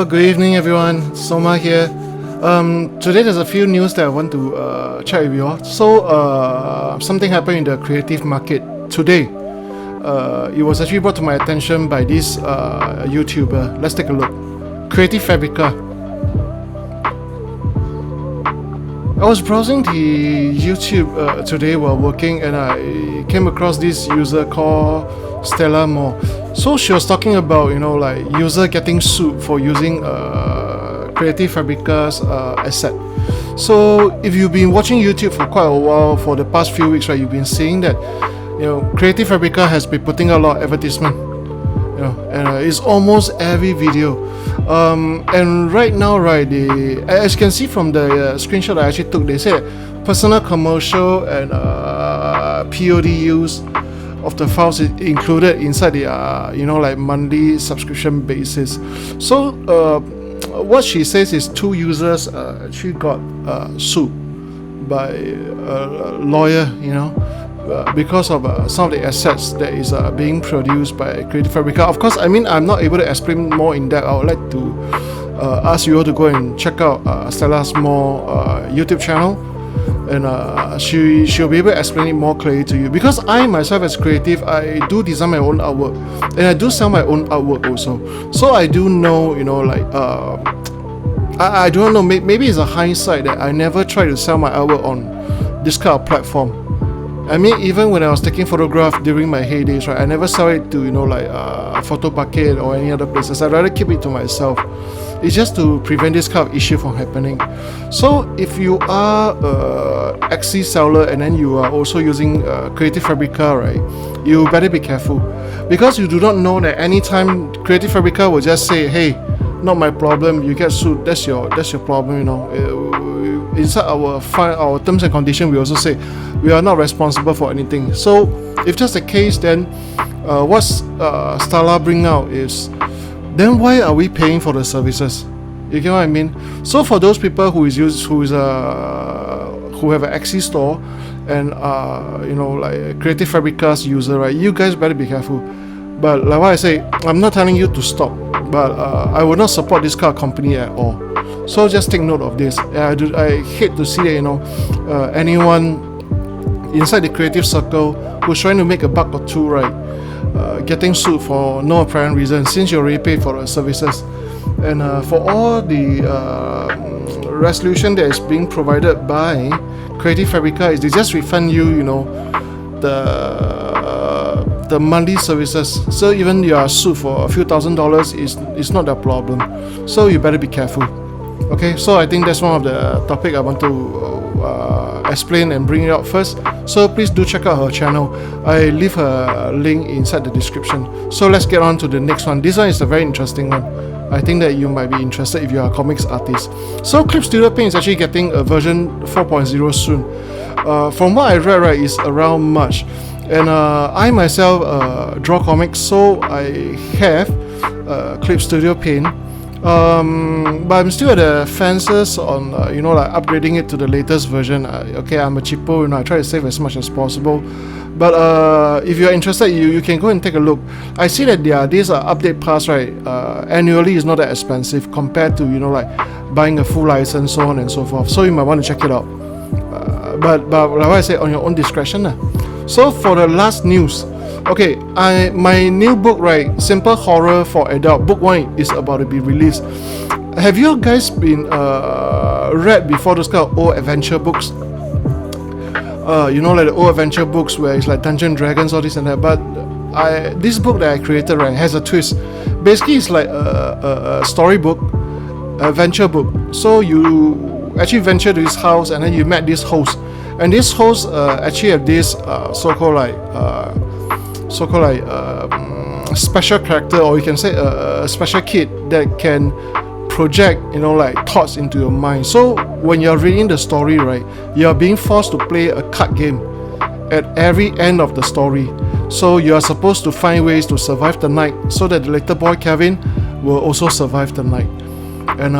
good evening everyone, Soma here. Today there's a few news that I want to chat with you all. So something happened in the creative market today. It was actually brought to my attention by this YouTuber. Let's take a look. Creative Fabrica. I was browsing the YouTube today while working, and I came across this user called Starla Moore. So she was talking about, like user getting sued for using Creative Fabrica's asset. So if you've been watching YouTube for quite a while, for the past few weeks, right, you've been seeing that, Creative Fabrica has been putting out a lot of advertisement, and it's almost every video. And right now, right, as you can see from the screenshot I actually took, they said personal, commercial, and POD use of the files is included inside the like monthly subscription basis. So what she says is two users actually got sued by a lawyer, because of some of the assets that is being produced by Creative Fabrica. Of course, I'm not able to explain more in depth. I would like to ask you all to go and check out Starla Moore's YouTube channel, and she'll be able to explain it more clearly to you. Because I myself, as creative, I do design my own artwork, and I do sell my own artwork also. So I do know, I don't know. Maybe it's a hindsight that I never tried to sell my artwork on this kind of platform. Even when I was taking photograph during my heydays, right, I never sell it to Photo Bucket or any other places. I'd rather keep it to myself. It's just to prevent this kind of issue from happening. So if you are a Etsy seller and then you are also using Creative Fabrica, right, you better be careful, because you do not know that anytime Creative Fabrica will just say, hey, not my problem, you get sued, that's your problem. Inside our terms and conditions, we also say we are not responsible for anything. So if that's the case, then what's Starla bring out is, then why are we paying for the services? You get what I mean? So for those people who have an Etsy store and like Creative Fabrica's user, right, you guys better be careful. But like what I say, I'm not telling you to stop, but I will not support this kind of company at all. So just take note of this. I hate to see that anyone inside the creative circle who's trying to make a buck or two, right, getting sued for no apparent reason, since you already paid for the services. And for all the resolution that is being provided by Creative Fabrica is they just refund you, the monthly services. So even you are sued for a few $1,000s, it's not a problem. So you better be careful. Okay, so I think that's one of the topic I want to explain and bring it out first. So please do check out her channel. I leave her link inside the description. So let's get on to the next one. This one is a very interesting one. I think that you might be interested if you are a comics artist. So Clip Studio Paint is actually getting a version 4.0 soon. From what I read, right, it's around March. And I myself draw comics, so I have Clip Studio Paint. But I'm still at the fences on like upgrading it to the latest version. Okay, I'm a cheapo, I try to save as much as possible. But if you're interested, you can go and take a look. I see that this update pass, right, annually is not that expensive compared to like buying a full license, so on and so forth. So you might want to check it out. But like I said, on your own discretion. So for the last news, okay, my new book, right, Simple Horror for Adult, book 1 is about to be released. Have you guys been read before those kind of old adventure books? Like the old adventure books where it's like Dungeons & Dragons, all this and that. But this book that I created, right, has a twist. Basically, it's like a storybook, adventure book. So you actually venture to this house, and then you met this host. And this host actually have this so-called special character, or you can say a special kid that can project like thoughts into your mind. So when you're reading the story, right, you're being forced to play a card game at every end of the story. So you are supposed to find ways to survive the night, so that the little boy Kevin will also survive the night. And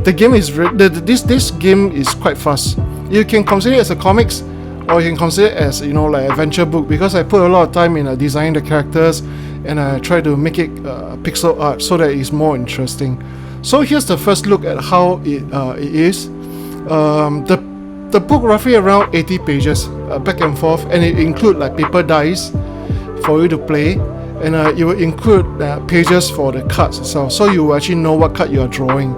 the game is this game is quite fast. You can consider it as a comics, or you can consider it as like adventure book, because I put a lot of time in designing the characters, and I try to make it pixel art so that it's more interesting. So here's the first look at how it is. The book roughly around 80 pages, back and forth, and it include like paper dice for you to play, and it will include pages for the cards itself, so you will actually know what card you are drawing.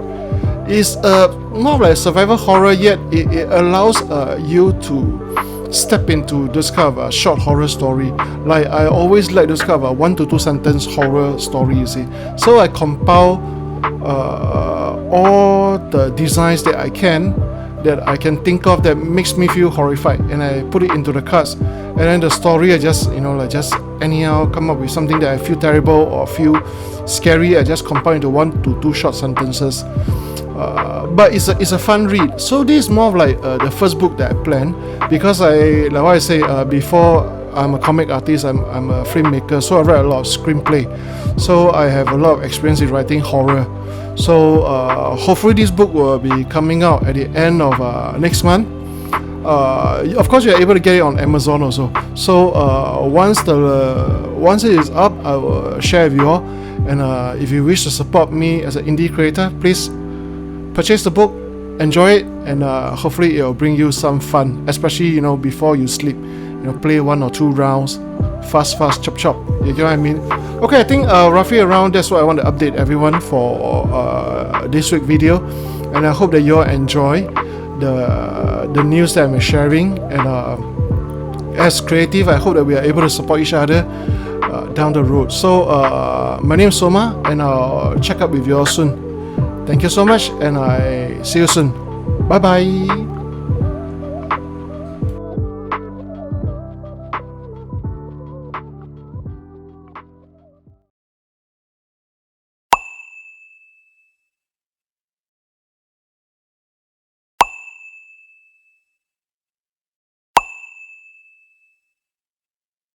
It's more like survival horror, yet it allows you to step into this kind of a short horror story. Like I always like this kind of a 1 to 2 sentence horror story, you see. So I compile all the designs that I can think of that makes me feel horrified, and I put it into the cards. And then the story, I just just anyhow come up with something that I feel terrible or feel scary. I just compile into 1 to 2 short sentences. But it's a fun read. So this is more of like the first book that I planned, because like what I say before, I'm a comic artist, I'm a filmmaker, so I write a lot of screenplay. So I have a lot of experience in writing horror. So hopefully this book will be coming out at the end of next month. Of course, you're able to get it on Amazon also. So once it is up, I will share with you all. And if you wish to support me as an indie creator, please purchase the book, enjoy it, and hopefully it will bring you some fun, especially before you sleep. Play 1 or 2 rounds, fast, chop. You know what I mean? Okay, I think roughly around that's what I want to update everyone for this week video, and I hope that you all enjoy the news that I'm sharing. And as creative, I hope that we are able to support each other down the road. So my name is Soma, and I'll check up with you all soon. Thank you so much, and I see you soon. Bye bye.